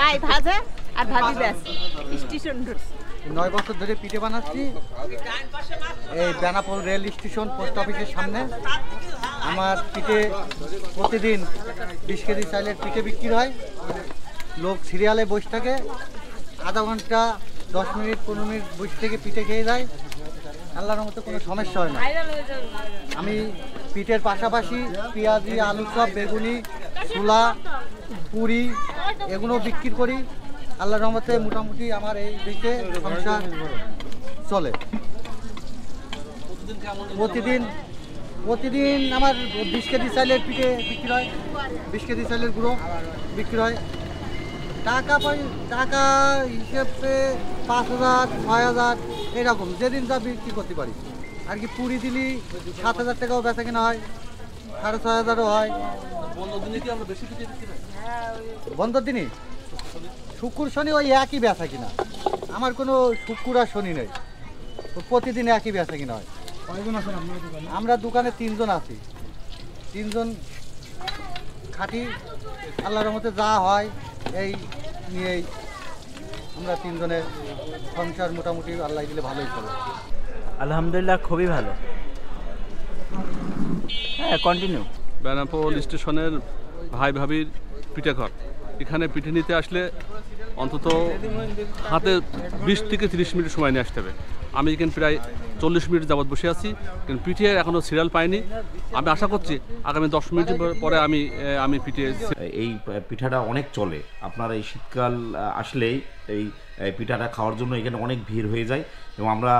মাই ভাজে আর ভাবি ব্যাস স্টেশন রোড 9 বছর ধরে পিঠে বানাচ্ছি এই বেনাপোল রেল স্টেশন পোস্ট অফিসের সামনে। আমার পিঠে প্রতিদিন 20 কেজি চাইলের পিঠে বিক্রি হয়। লোক সিরিয়ালে বসে থাকে, আধা ঘন্টা 10 মিনিট 15 মিনিট বসে থেকে পিঠে খেয়ে যায়। আল্লাহর মতো কোনো সমস্যা হয় না। আমি পিঠের পাশাপাশি পেঁয়াজি, আলু চপ, বেগুনি, ছোলা, পুরি এগুলো বিক্রি করি। আল্লাহর রহমতে মোটামুটি আমার এই দিকে সংসার চলে। প্রতিদিন আমার 20 কেজি চাইলের পিঠে বিক্রি হয়, 20 কেজি চাইলের গুঁড়ো বিক্রি হয়। টাকা হিসেবে 5,000 6,000 এরকম যেদিন যা বিক্রি করতে পারি আর কি। পুরি দিলি 7,000 টাকাও বেচা কিনা হয়, 6,500 হয়। বন্ধর দিনই শুক্র শনি ওই একই বেচা কিনা, আমার কোনো শুক্র আর শনি নেই, প্রতিদিন একই বেচা কিনা হয়। আমরা দোকানে 3 জন আছি, 3 জন খাটি। আল্লাহর রহমতে যা হয় এই নিয়েই আমরা 3 জনের সংসার মোটামুটি আল্লাহ দিলে ভালোই চলে। আলহামদুলিল্লাহ, খুবই ভালো। হ্যাঁ, কন্টিনিউ। বেনাপোল স্টেশনের ভাই ভাবির পিঠে ঘর, এখানে পিঠে নিতে আসলে অন্তত হাতে 20 থেকে 30 মিনিট সময় নিয়ে আসতে হবে। আমি এখানে প্রায় 40 মিনিট যাবৎ বসে আছি, কিন্তু পিঠে এখনও সিরিয়াল পাইনি। আমি আশা করছি আগামী 10 মিনিট পরে আমি পিঠে। এই পিঠাটা অনেক চলে। আপনার এই শীতকাল আসলেই এই পিঠাটা খাওয়ার জন্য এখানে অনেক ভিড় হয়ে যায় এবং আমরা